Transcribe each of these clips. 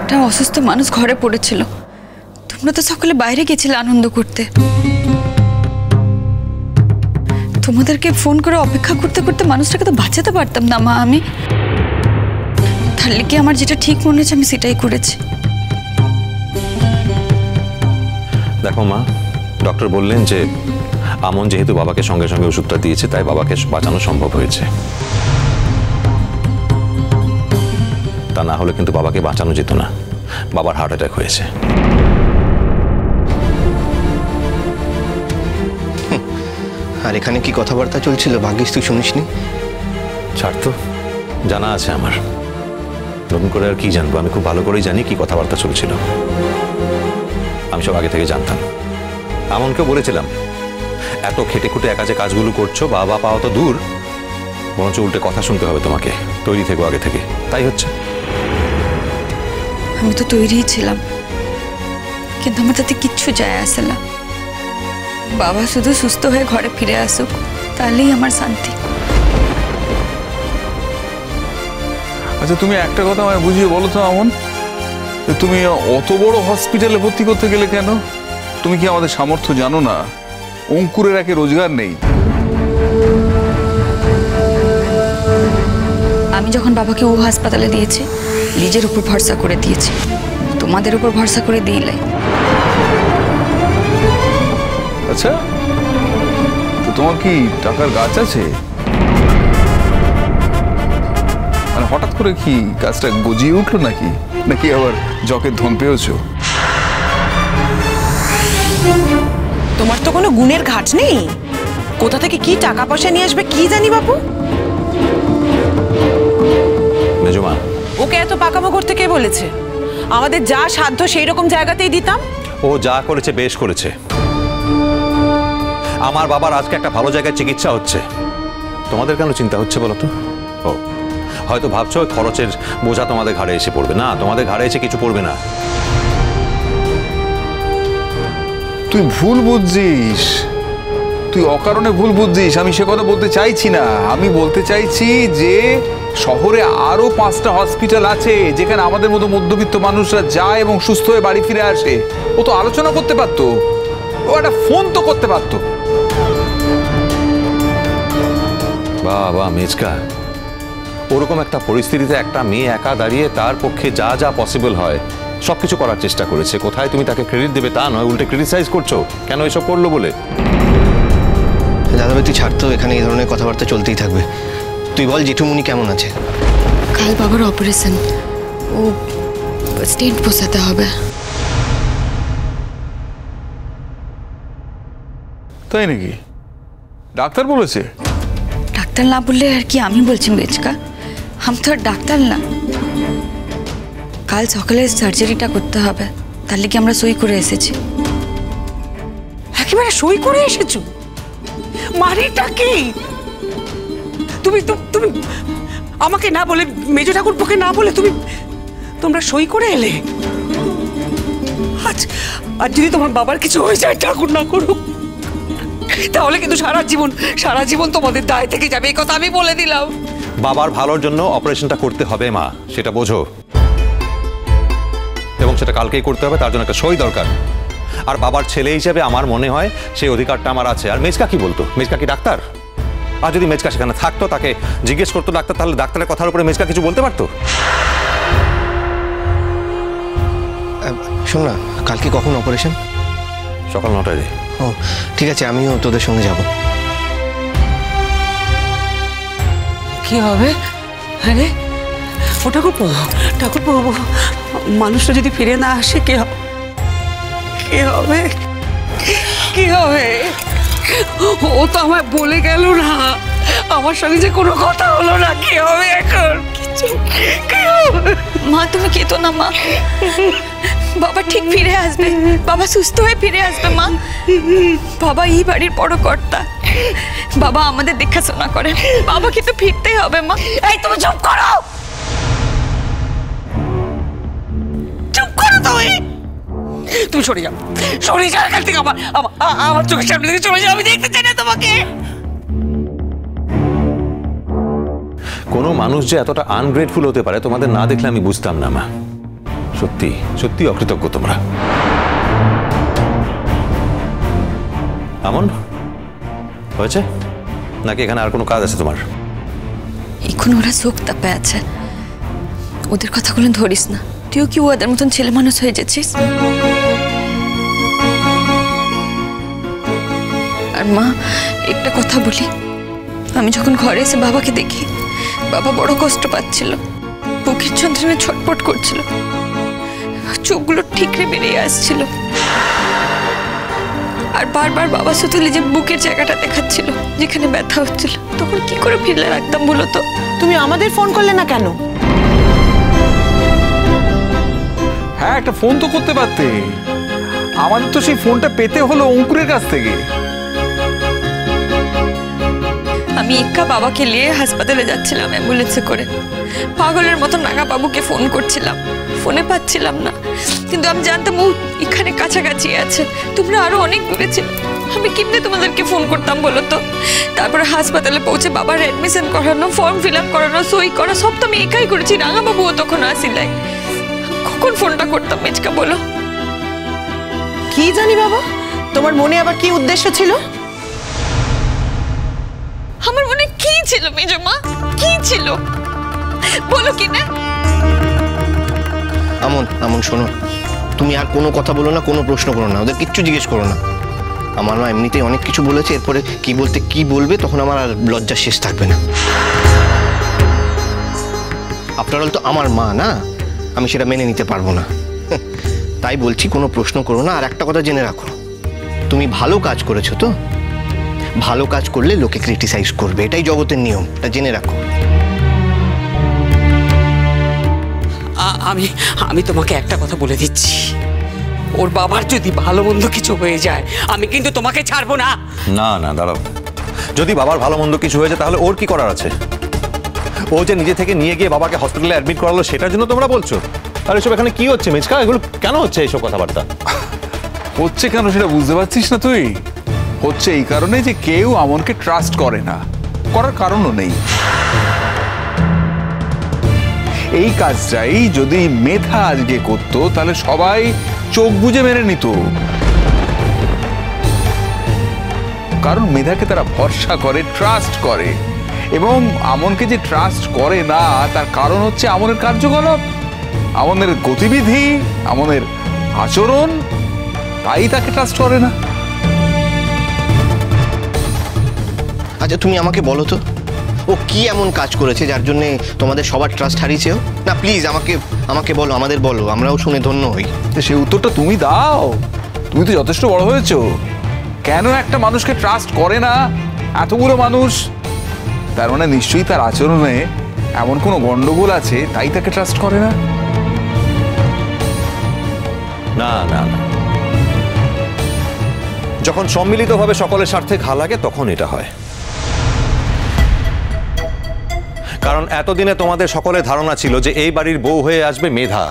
একটা অসুস্থ মানুষ ঘরে পড়েছিল, তোমরা তো সকালে বাইরে গেছিলে আনন্দ করতে। তোমাদেরকে ফোন করে অপেক্ষা করতে করতে মানুষটাকে তো বাঁচাতে পারতাম না মা আমি। তাহলে কি আমার যেটা ঠিক মনে হচ্ছে আমি সেটাই করেছি। দেখো মা, ডক্টর বললেন যে আমন যেহেতু বাবাকে সঙ্গে সঙ্গে ওষুধটা দিয়েছে তাই বাবাকে বাঁচানো সম্ভব হয়েছে। তা না হলে কিন্তু বাবাকে বাঁচানো যেত না, বাবার হার্ট অ্যাটাক হয়েছে। আর এখানে কি কথাবার্তা চলছিল ভাগ্যিস তুই শুনিসনি। ছাড় তো, জানা আছে আমার, নতুন করে আর কি জানবো? আমি খুব ভালো করেই জানি কি কথাবার্তা চলছিল, আমি সব আগে থেকে জানতাম। আমনকেও বলেছিলাম এত খেটে খুটে একা যে কাজগুলো করছো বাবা পাওয়া তো দূর, বরঞ্চ উল্টে কথা শুনতে হবে তোমাকে, তৈরি থেকো আগে থেকে। তাই হচ্ছে। আমি তো তৈরিই ছিলাম, কিন্তু আমার তাতে কিচ্ছু যায় আসে না। বাবা শুধু সুস্থ হয়ে ঘরে ফিরে আসুক, তাহলেই আমার শান্তি। আচ্ছা তুমি একটা কথা আমায় বুঝিয়ে বলো তো আমন, তুমি অত বড় হসপিটালে ভর্তি করতে গেলে কেন? তুমি কি আমাদের সামর্থ্য জানো না? অঙ্কুরের একে রোজগার নেই। আমি যখন বাবাকে ও হাসপাতালে দিয়েছি নিজের উপর ভরসা করে দিয়েছি, তোমাদের উপর ভরসা করে দিইলাই। আচ্ছা তো তোমার কি টাকার গাছ আছে? মানে হঠাৎ করে কি গাছটা গজিয়ে উঠলো নাকি, নাকি আবার জকের ধন পেয়েছো? তোমার তো কোনো গুণের ঘাট নেই, কোথা থেকে কি টাকা পয়সা নিয়ে আসবে কি জানি বাপু। মেজমা, ওকে এত পাকামো করতে কে বলেছে? আমাদের যা সাধ্য সেই রকম জায়গাতেই দিতাম। ও যা করেছে বেশ করেছে। আমার বাবার আজকে একটা ভালো জায়গায় চিকিৎসা হচ্ছে, তোমাদের কেন চিন্তা হচ্ছে বলো তো? ও হয়তো ভাবছো খরচের বোঝা তোমাদের ঘাড়ে এসে পড়বে। না, তোমাদের ঘাড়ে এসে কিছু পড়বে না। তুই ভুল বুঝছিস, তুই অকারণে ভুল বুঝছিস। আমি সে কথা বলতে চাইছি না, আমি বলতে চাইছি যে শহরে আরো 5টা হসপিটাল আছে যেখানে আমাদের মতো মধ্যবিত্ত মানুষরা যায় এবং সুস্থ হয়ে বাড়ি ফিরে আসে। ও তো আলোচনা করতে পারতো, ও একটা ফোন তো করতে পারতো। বাবা মেজকা, ওরকম একটা পরিস্থিতিতে একটা মেয়ে একা দাঁড়িয়ে তার পক্ষে যা যা পসিবল হয় সবকিছু করার চেষ্টা করেছে। কোথায় তুমি তাকে ক্রেডিট দেবে তা নয়, উল্টে ক্রিটিসাইজ করছো কেন এসব করলো বলে। দাদাভাই তুই ছাড়তো, এখানে এই ধরনের কথাবার্তা চলতেই থাকবে। তুই বল জেঠুমুনি কেমন আছে? কাল বাবার অপারেশন, ও স্টেন্ট বসাতে হবে। তাই নাকি? ডাক্তার বলেছে? ডাক্তার না বললে আর কি আমি বলছি মেজকা, আমি তো আর ডাক্তার না। কাল সকালে সার্জারিটা করতে হবে, তাহলে কি আমরা সই করে এসেছি। একেবারে সই করে এসেছো? মানেটা কি? তুমি তুমি আমাকে না বলে, মেজো ঠাকুরপোকে না বলে তোমরা সই করে এলে? আজ যদি তোমার বাবার কিছু হয়ে যায়, ঠাকুর না করুক, তাহলে কিন্তু সারা জীবন তোমাদের দায় থেকে যাবে, এই কথা আমি বলে দিলাম। বাবার ভালোর জন্য অপারেশনটা করতে হবে মা, সেটা বোঝো, এবং সেটা কালকেই করতে হবে। তার জন্য একটা সই দরকার। আর বাবার ছেলে হিসেবে আমার মনে হয় সেই অধিকারটা আমার আছে। আর মেজকা কি বলতো? মেজকা কি ডাক্তার? আর যদি মেজকা সেখানে থাকতো, তাকে জিজ্ঞেস করতো ডাক্তার, তাহলে ডাক্তারের কথার উপরে মেজকা কিছু বলতে পারতো? শোন না, কালকে কখন অপারেশন? সকাল 9টায়। ও ঠিক আছে, আমিও তোদের সঙ্গে যাব। কি হবে? আরে ও ঠাকুরপো, মানুষটা যদি ফিরে না আসে কি হবে? ও তো আমায় বলে গেল না, আমার সঙ্গে যে কোনো কথা হলো না। কি হবে এখন? মা তুমি কেতো না মা, বাবা ঠিক ফিরে আসবে, বাবা সুস্থ হয়ে ফিরে আসবে মা। বাবা এই বাড়ির বড় কর্তা, বাবা আমাদের দেখাশোনা করে, বাবাকে তো ফিরতেই হবে মা। এই তুমি চুপ করো, তুমি সরে যাও এখান থেকে। আমার চোখের সামনে থেকে চলে যাও, আমি দেখতে চাই না তোমাকে। কোনো মানুষ যে এতটা আনগ্রেটফুল হতে পারে তোমাদের না দেখলে আমি বুঝতাম না মা। সত্যি সত্যি অকৃতজ্ঞ তোমরা। আমন, হয়েছে নাকি এখানে আর কোনো কাজ আছে তোমার? এখন ওরা চোখ তাপে আছে, ওদের কথাগুলো ধরিস না। তুইও কি ওদের মতন ছেলে মানুষ হয়ে যাচ্ছিস? আর মা, একটা কথা বলি, আমি যখন ঘরে এসে বাবাকে দেখি, বাবা বড় কষ্ট পাচ্ছিল, বুকের যন্ত্রণায় ছটপট করছিল, চোখগুলো ঠিকরে বেরিয়ে আসছিল, আর বারবার বাবা শুধু যে বুকের জায়গাটা দেখাচ্ছিল যেখানে ব্যথা হচ্ছিল। তখন কি করে ফিরলে রাখতাম বলো তো? তুমি আমাদের ফোন করলে না কেন? হ্যাঁ, একটা ফোন তো করতে পারতে। আমাদের তো সেই ফোনটা পেতে হলো অঙ্কুরের কাছ থেকে। আমি একা বাবাকে নিয়ে হাসপাতালে যাচ্ছিলাম অ্যাম্বুলেন্সে করে, পাগলের মতো নাগা বাবুকে ফোন করছিলাম, ফোনে পাচ্ছিলাম না, কিন্তু আমি জানতাম ও এখানে কাছাকাছি আছে, তোমরা আরো অনেক দূরে ছিল। আমি কেমনে তোমাদেরকে ফোন করতাম বলো তো? তারপরে হাসপাতালে পৌঁছে বাবার অ্যাডমিশন করানো, ফর্ম ফিল আপ করানো, সই করা সব তো আমি একাই করেছি। রাঙা বাবুও তখন আসিলাই, কখন ফোনটা করতাম মেজকা বলো? কি জানি বাবা, তোমার মনে আবার কি উদ্দেশ্য ছিল? আমার মনে কি ছিল মেজমা, কি ছিল বলো কি না? আমন, আমন শোনো, তুমি আর কোনো কথা বলো না, কোনো প্রশ্ন করো না, ওদের কিচ্ছু জিজ্ঞেস করো না। আমার মা এমনিতেই অনেক কিছু বলেছে, এরপরে কি বলতে কি বলবে তখন আমার আর লজ্জার শেষ থাকবে না। আফটার অল তো আমার মা না, আমি সেটা মেনে নিতে পারবো না। তাই বলছি কোনো প্রশ্ন করো না। আর একটা কথা জেনে রাখো, তুমি ভালো কাজ করেছো তো, ভালো কাজ করলে লোকে ক্রিটিসাইজ করবে, এটাই জগতের নিয়ম, এটা জেনে রাখো। আমি তোমাকে একটা কথা বলে দিচ্ছি, ওর বাবার যদি ভালো মন্দ কিছু হয়ে যায় আমি কিন্তু তোমাকে ছাড়বো না। না না, দাঁড়াও, যদি বাবার ভালো মন্দ কিছু হয়েছে তাহলে ওর কি করার আছে? ও যে নিজে থেকে নিয়ে গিয়ে বাবাকে হসপিটালে অ্যাডমিট করালো, সেটার জন্য তোমরা বলছো? আর এসব এখানে কি হচ্ছে মেজকা? এগুলো কেন হচ্ছে এইসব কথাবার্তা? হচ্ছে কেন সেটা বুঝতে পারছিস না তুই? হচ্ছে এই কারণে যে কেউ আমনকে ট্রাস্ট করে না, করার কারণও নেই। এই কাজটাই যদি মেধা আজকে করতো তাহলে সবাই চোখ বুজে মেনে নিত, কারণ মেধাকে তারা ভরসা করে, ট্রাস্ট করে। এবং আমনকে যে ট্রাস্ট করে না তার কারণ হচ্ছে আমনের কার্যকলাপ, আমনের গতিবিধি, আমনের আচরণ, তাই তাকে ট্রাস্ট করে না। আচ্ছা তুমি আমাকে বলো তো, ও কি এমন কাজ করেছে যার জন্য তোমাদের সবার ট্রাস্ট হারিয়েছে? না প্লিজ আমাকে বলো, আমাদের বলো, আমরাও শুনে ধন্য হই। সেই উত্তরটা তুমি দাও, তুমি তো যথেষ্ট বড় হয়েছো। কেন একটা মানুষকে ট্রাস্ট করে না এতগুলো মানুষ? তার মানে নিশ্চয়ই তার আচরণে এমন কোনো গন্ডগোল আছে, তাই তাকে ট্রাস্ট করে না। না না না, যখন সম্মিলিতভাবে সকলের স্বার্থে ঘা লাগে তখন এটা হয়। কারণ এতদিনে তোমাদের সকলের ধারণা ছিল যে এই বাড়ির বউ হয়ে আসবে মেধা,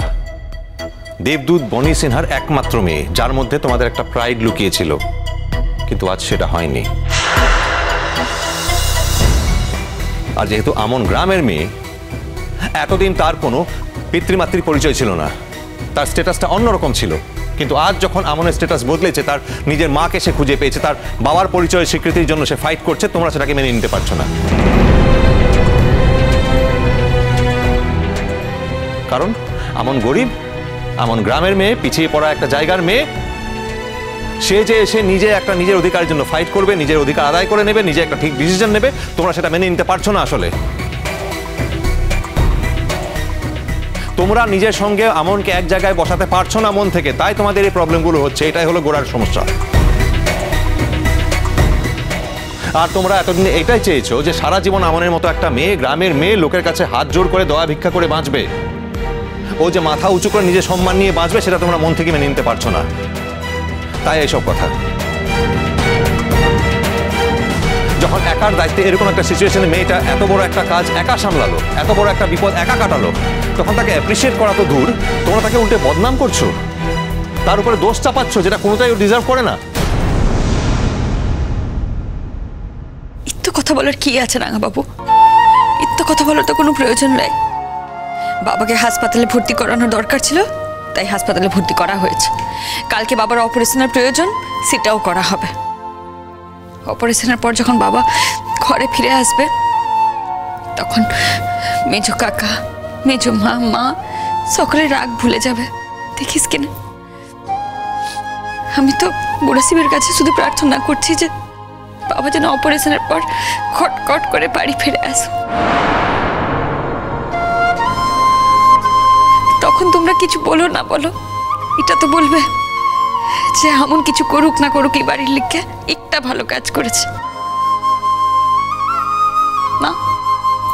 দেবদূত বনি সিনহার একমাত্র মেয়ে, যার মধ্যে তোমাদের একটা প্রাইড লুকিয়েছিল, কিন্তু আজ সেটা হয়নি। আর যেহেতু আমন গ্রামের মেয়ে, এতদিন তার কোনো পিতৃমাতৃ পরিচয় ছিল না, তার স্ট্যাটাসটা অন্যরকম ছিল, কিন্তু আজ যখন আমনের স্ট্যাটাস বদলেছে, তার নিজের মাকে সে খুঁজে পেয়েছে, তার বাবার পরিচয় স্বীকৃতির জন্য সে ফাইট করছে, তোমরা সেটাকে মেনে নিতে পারছো না। কারণ আমন গরিব, আমন গ্রামের মেয়ে, পিছিয়ে পড়া একটা জায়গার মেয়ে, সে যে এসে নিজে একটা নিজের অধিকারের জন্য ফাইট করবে, নিজের অধিকার আদায় করে নেবে, নিজে একটা ঠিক ডিসিশন নেবে, তোমরা সেটা মেনে নিতে পারছো না। আসলে তোমরা নিজের সঙ্গে আমনকে এক জায়গায় বসাতে পারছো না মন থেকে, তাই তোমাদের এই প্রবলেমগুলো হচ্ছে। এটাই হলো গোড়ার সমস্যা। আর তোমরা এতদিন এটাই চেয়েছো যে সারা জীবন আমনের মতো একটা মেয়ে, গ্রামের মেয়ে, লোকের কাছে হাত জোর করে দয়া ভিক্ষা করে বাঁচবে, ও যে মাথা উঁচু করে নিজের সম্মান নিয়ে বাঁচবে, সেটা তোমরা মন থেকে মেনে নিতে পারছো না, তাই এইসব কথা। যখন একার দায়িত্বে এরকম একটা সিচুয়েশনে মেয়েটা এত বড় একটা কাজ একা সামলালো, এত বড় একটা বিপদ একা কাটালো, তখন তাকে অ্যাপ্রিসিয়েট করা তো দূর, তোমরা তাকে উল্টে বদনাম করছো, তার উপরে দোষ চাপাচ্ছ, যেটা কোনোটাই ও ডিজার্ভ করে না। ইত্য কথা বলার কি আছে রাঙা বাবু? ইত্য কথা বলার তো কোনো প্রয়োজন নাই। বাবাকে হাসপাতালে ভর্তি করানোর দরকার ছিল, তাই হাসপাতালে ভর্তি করা হয়েছে। কালকে বাবার অপারেশনের প্রয়োজন, সেটাও করা হবে। অপারেশনের পর যখন বাবা ঘরে ফিরে আসবে তখন মেজো কাকা, মেজো মা, মা সকলে রাগ ভুলে যাবে, দেখিস কিনা। আমি তো বুড়া শিবের কাছে শুধু প্রার্থনা করছি যে বাবা যেন অপারেশনের পর খটখট করে বাড়ি ফিরে আসো। তখন তোমরা কিছু বলো না বলো, এটা তো বলবে যে এমন কিছু করুক না করুক এই বাড়ির লিখে একটা ভালো কাজ করেছে। মা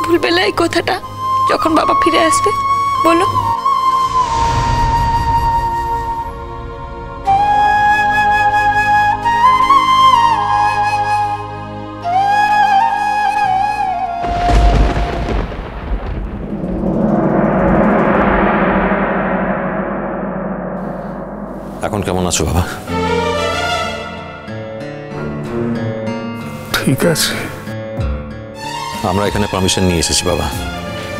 ভুলবে না এই কথাটা যখন বাবা ফিরে আসবে, বলো। এখন কেমন আছো বাবা? ঠিক আছে। আমরা এখানে পারমিশন নিয়ে এসেছি বাবা,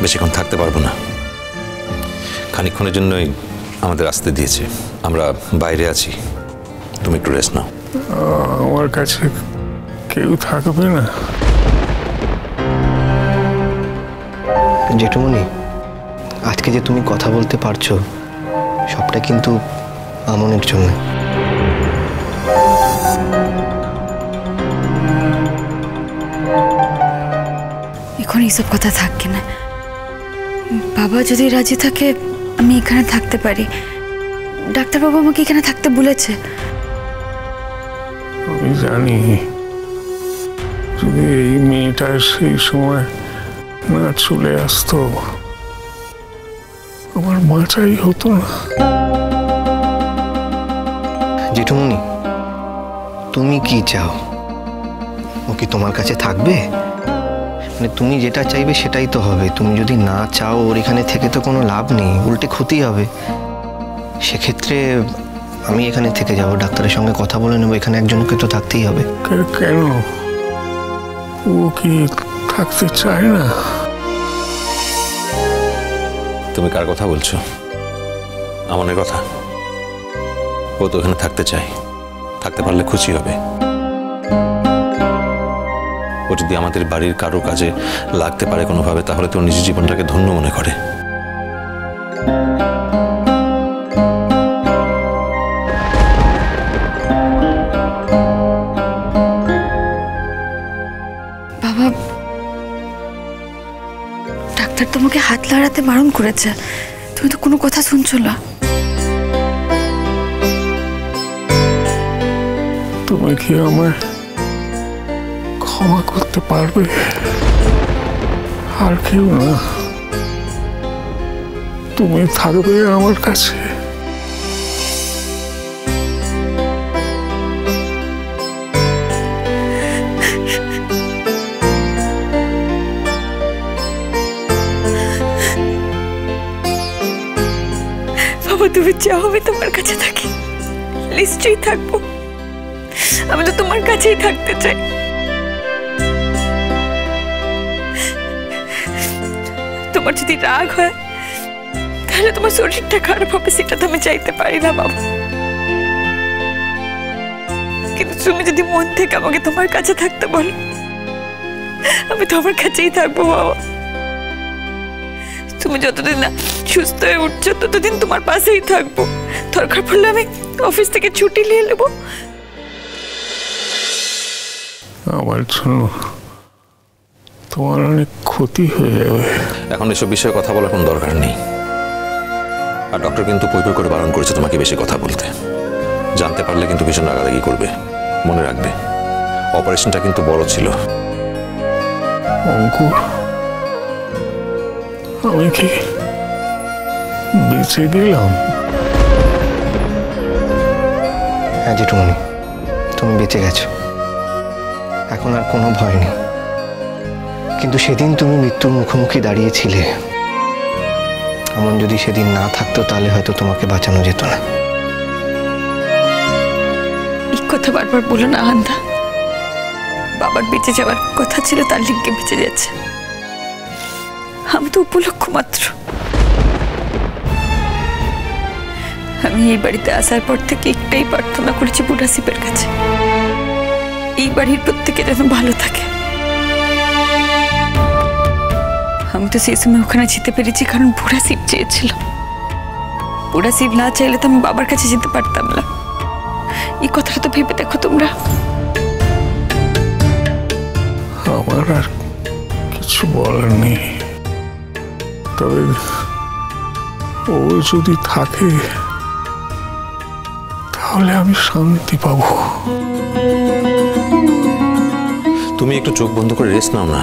বেশিক্ষণ থাকতে পারবো না। খানিকক্ষণের জন্যই আমাদের আসতে দিয়েছে, আমরা বাইরে আছি, তুমি একটু রেস্ট নাও। আমার কাছে কেউ থাকবে না? জেঠুমনি, আজকে যে তুমি কথা বলতে পারছো সবটা কিন্তু আমনের জন্য। এখন এইসব কথা থাকবে না। বাবা যদি রাজি থাকে আমি এখানে থাকতে পারি। ডাক্তারবাবু আমাকে এখানে থাকতে বলেছে। আমি জানি যদি এই মেয়েটা সেই সময় না চলে আসতো আমার মাটাই হতো না। জেঠুমনি, তুমি কি চাও? ও কি তোমার কাছে থাকবে? মানে তুমি যেটা চাইবে সেটাই তো হবে। তুমি যদি না চাও ওর এখানে থেকে তো কোনো লাভ নেই, উল্টে ক্ষতি হবে। সেক্ষেত্রে আমি এখানে থেকে যাব, ডাক্তারের সঙ্গে কথা বলে নেবো, এখানে একজনকে তো থাকতেই হবে। কেন? ও কি থাকতে চায় না? তুমি কার কথা বলছো? আমনের কথা? ও তো এখানে থাকতে চায়, থাকতে পারলে খুশি হবে। ও যদি আমাদের বাড়ির কারো কাজে লাগতে পারে কোনোভাবে, তাহলে তো নিজের জীবনটাকে ধন্য মনে করে। বাবা, ডাক্তার তোমাকে হাত লাগাতে বারণ করেছে, তুমি তো কোনো কথা শুনছো না। তুমি কি আমায় ক্ষমা করতে পারবে? আর কেউ না, তুমি থাকবে আমার কাছে। বাবা তুমি চাও আমি তোমার কাছে থাকি? নিশ্চয়ই থাকবো, আমি তো তোমার কাছেই থাকতে চাই। তোমার যদি রাগ হয় তাহলে তোমার শরীরটা খারাপ হবে, সেটা তো আমি চাইতে পারি না বাবা। কিন্তু তুমি যদি মন থেকে আমাকে তোমার কাছে থাকতে বলো, আমি তোমার কাছেই থাকবো বাবা। তুমি যতদিন না সুস্থ হয়ে উঠছো ততদিন তোমার পাশেই থাকবো। দরকার পড়লে আমি অফিস থেকে ছুটি নিয়ে নেবো। আমার জন্য তোমার অনেক ক্ষতি হয়ে যাবে। এখন এসব বিষয়ে কথা বলার কোনো দরকার নেই। আর ডক্টর কিন্তু পই করে বারণ করেছে তোমাকে বেশি কথা বলতে। জানতে পারলে কিন্তু ভীষণ রাগারাগি করবে, মনে রাখবে। অপারেশনটা কিন্তু বড় ছিল। অঙ্কুর, আমি কি বেঁচে গেলাম? হ্যাঁ জেঠুমনি, তুমি বেঁচে গেছো, এখন আর কোনো ভয় নেই। কিন্তু সেদিন তুমি মৃত্যুর মুখোমুখি দাঁড়িয়েছিলে, এমন যদি সেদিন না থাকতো তাহলে হয়তো তোমাকে বাঁচানো যেত না। এই কথা বারবার বলো না আন্দা। বাবার বেঁচে যাওয়ার কথা ছিল, তার লিঙ্কে বেঁচে যাচ্ছে। আমি তো উপলক্ষ মাত্র। আমি এই বাড়িতে আসার পর থেকে একটাই প্রার্থনা করেছি বুড়া শিবের কাছে, এই বাড়ির প্রত্যেকে যেন ভালো থাকে। আমি তো সেই সময় ওখানে যেতে পেরেছি কারণ বুড়া শিব চেয়েছিল। বুড়া শিব না চাইলে তো আমি বাবার কাছে যেতে পারতাম না। এই কথাটা তো ভেবে দেখো তোমরা। আমার আর কিছু বলার নেই, তবে ও যদি থাকে তাহলে আমি শান্তি পাবো। তুমি একটু চোখ বন্ধ করে রেস্ট নাও না,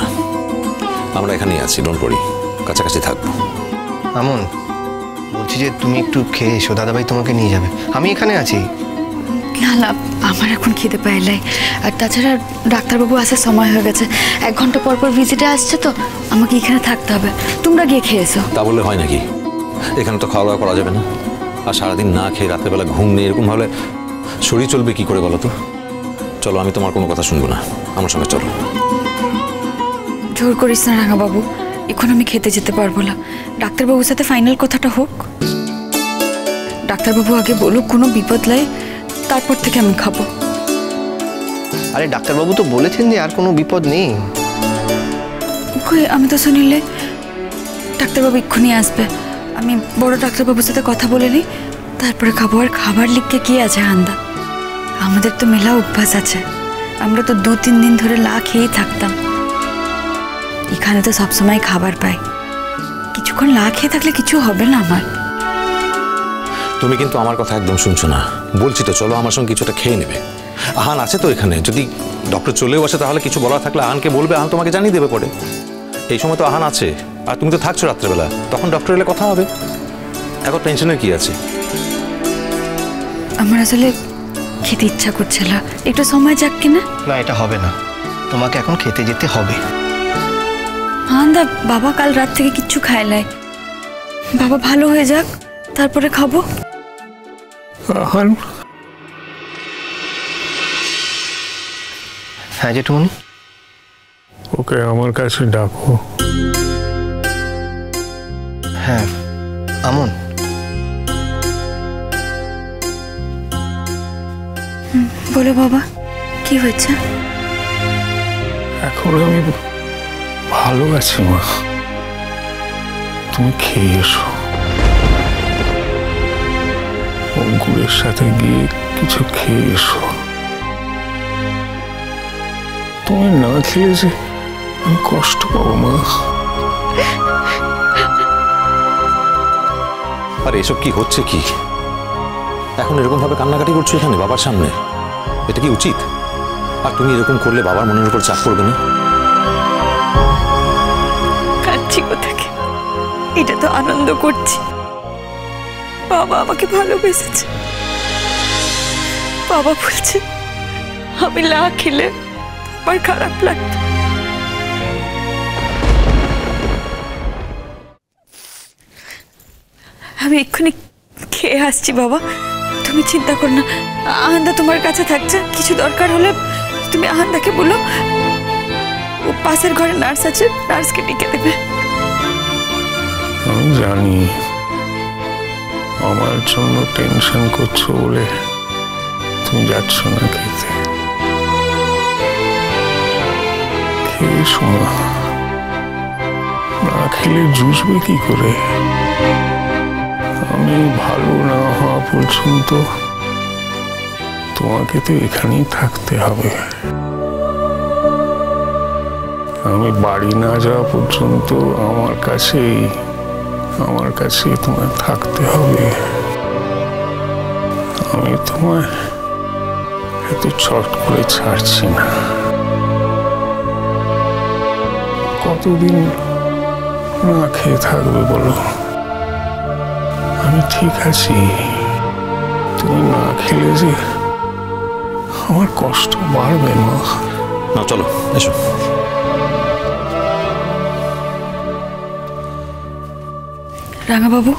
আমরা এখানেই আছি, ডোন্ট ওয়ারি, কাছাকাছি থাকবো। আমন, বলছি যে তুমি একটু খেয়ে এসো, দাদাভাই তোমাকে নিয়ে যাবে, আমি এখানে আছি। না না, আমার এখন খিদে পাইলাই। আর তাছাড়া ডাক্তারবাবু আসার সময় হয়ে গেছে, 1 ঘন্টা পর পর ভিজিটে আসছে, তো আমাকে এখানে থাকতে হবে। তোমরা গিয়ে খেয়ে এসো। তা বললে হয় নাকি? এখানে তো খাওয়া দাওয়া করা যাবে না, আর সারাদিন না খেয়ে রাত্রেবেলা ঘুম নেই, এরকম হলে শরীর চলবে কি করে বলো তো? চলো, আমি তোমার কোনো কথা শুনবো না, আমার সঙ্গে চলো। জোর করিস না রাঙাবাবু, এখন আমি খেতে যেতে পারবো না। ডাক্তারবাবুর সাথে ফাইনাল কথাটা হোক। ডাক্তারবাবু আগে বলুক কোনো বিপদ লাই, তারপর থেকে আমি খাবো। আরে ডাক্তারবাবু তো বলেছেন যে আর কোনো বিপদ নেই। কই, আমি তো শুনিলে ডাক্তারবাবু এক্ষুনি আসবে। আমি বড় ডাক্তারবাবুর সাথে কথা বলে নিই, তারপরে খাবো। আর খাবার লিখতে কি আছে আন্দা? আমাদের তো মেলা অভ্যাস আছে, আমরা তো 2-3 দিন ধরে না খেয়েই থাকতাম। এখানে তো সবসময় খাবার পাই, কিছুক্ষণ না খেয়ে থাকলে কিছু হবে না আমার। তুমি কিন্তু আমার কথা একদম শুনছো না, বলছি তো চলো আমার সঙ্গে কিছুটা খেয়ে নেবে। আহান আছে তো এখানে, যদি ডক্টর চলেও আসে তাহলে কিছু বলার থাকলে আহানকে বলবে, আহান তোমাকে জানিয়ে দেবে পরে। এই সময় তো আহান আছে, আর তুমি তো থাকছো রাত্রেবেলা, তখন ডক্টর এলে কথা হবে। এত টেনশনের কি আছে? আমার আসলে খেতে ইচ্ছা করছে না, একটু সময় যাক কিনা। না, এটা হবে না, তোমাকে এখন খেতে যেতে হবে। আন্দা, বাবা কাল রাত থেকে কিচ্ছু খায় নাই, বাবা ভালো হয়ে যাক তারপরে খাবো। আহান, হ্যাঁ জেঠুমনি, ওকে আমার কাছে ডাকো। হ্যাঁ আমন, বলো বাবা, কি হয়েছে? এখন আমি ভালো আছি মা, তুমি খেয়ে এসো। অঙ্কুরের সাথে গিয়ে কিছু খেয়ে এসো। তুমি না খেলে যে আমি কষ্ট পাবো মা। আর এসব কি হচ্ছে কি? এখন এরকম ভাবে কান্নাকাটি করছো এখানে বাবার সামনে, এটা কি উচিত? আর তুমি এরকম করলে বাবার মনের উপর চাপ পড়বে না? কাঁদছি কোথাকে, এটা তো আনন্দ করছি। বাবা আমাকে ভালোবেসেছে, বাবা বলছে আমি না খেলে আমার খারাপ লাগতো। আমি এক্ষুনি খেয়ে আসছি বাবা, তুমি চিন্তা করো না। আহান্দা তোমার কাছে থাকছে, কিছু দরকার হলে তুমি আহান্দাকে বলো, ও পাশের ঘরে নার্স আছে, নার্সকে ডেকে দেবে। আমি জানি আমার জন্য টেনশন করছো বলে তুমি যাচ্ছ না খেতে। খেয়ে শোনা, না খেলে জুসবে কি করে? আমি ভালো না হওয়া পর্যন্ত তোমাকে তো এখানেই থাকতে হবে। আমি বাড়ি না যাওয়া পর্যন্ত আমার কাছেই তোমায় থাকতে হবে। আমি তোমায় এত চট করে ছাড়ছি না। কতদিন না খেয়ে থাকবে বলো? আমি ঠিক আছি, তুমি না খেলে যে আমার কষ্ট বাড়বে মা। না চলো এসো। রাঙাবাবু,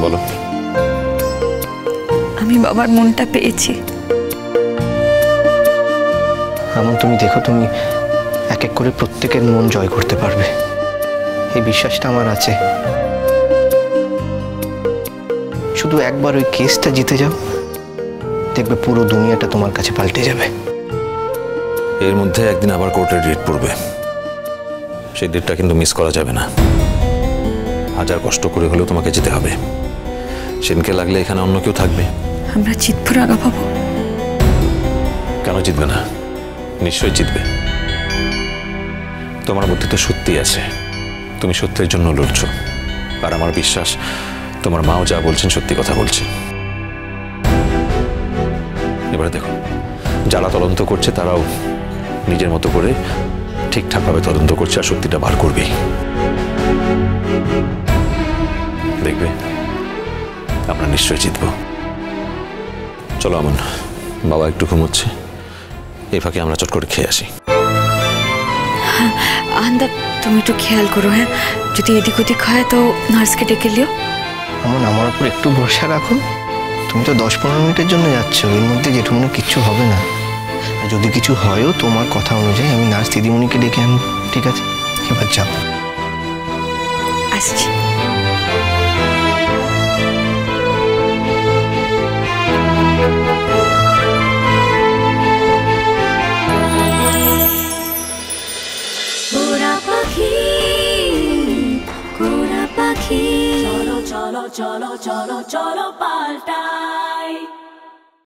বলো। আমি বাবার মনটা পেয়েছি। আমন তুমি দেখো, তুমি এক এক করে প্রত্যেকের মন জয় করতে পারবে। এই বিশ্বাসটা আমার আছে। শুধু একবার ওই কেসটা জিতে যাও, দেখবে পুরো দুনিয়াটা তোমার কাছে পাল্টে যাবে। এর মধ্যে একদিন আবার কোর্টের ডেট পড়বে, সেই ডেটটা কিন্তু মিস করা যাবে না। হাজার কষ্ট করে হলেও তোমাকে যেতে হবে। সেনকে লাগলে এখানে অন্য কেউ থাকবে। আমরা জিতবো রাঙা বাবু। কেন জিতবে না? নিশ্চয়ই জিতবে। তোমার মধ্যে তো সত্যি আছে, তুমি সত্যের জন্য লড়ছো। আর আমার বিশ্বাস তোমার মাও যা বলছেন সত্যি কথা বলছেন। এবারে দেখো, যারা তদন্ত করছে তারাও নিজের মতো করে ঠিকঠাকভাবে তদন্ত করছে আর সত্যিটা বার করবেই। দেখবে আমরা নিশ্চয়ই জিতবো। চলো আমন, বাবা একটু ঘুমোচ্ছে, এই ফাঁকে আমরা চট করে খেয়ে আসি। আন্দা তুমি একটু খেয়াল করো, হ্যাঁ? যদি এদিক ওদিক হয় তো নার্সকে ডেকে লিও। আমার উপর একটু ভরসা রাখো। তুমি তো 10-15 মিনিটের জন্য যাচ্ছ, এর মধ্যে জেঠুমনি কিচ্ছু হবে না। আর যদি কিছু হয়ও তোমার কথা অনুযায়ী আমি নার্স দিদিমণিকে ডেকে আনবো, ঠিক আছে? এবার যাও। আসছি। চলো চলো চলো চলো চলো পাল্টা।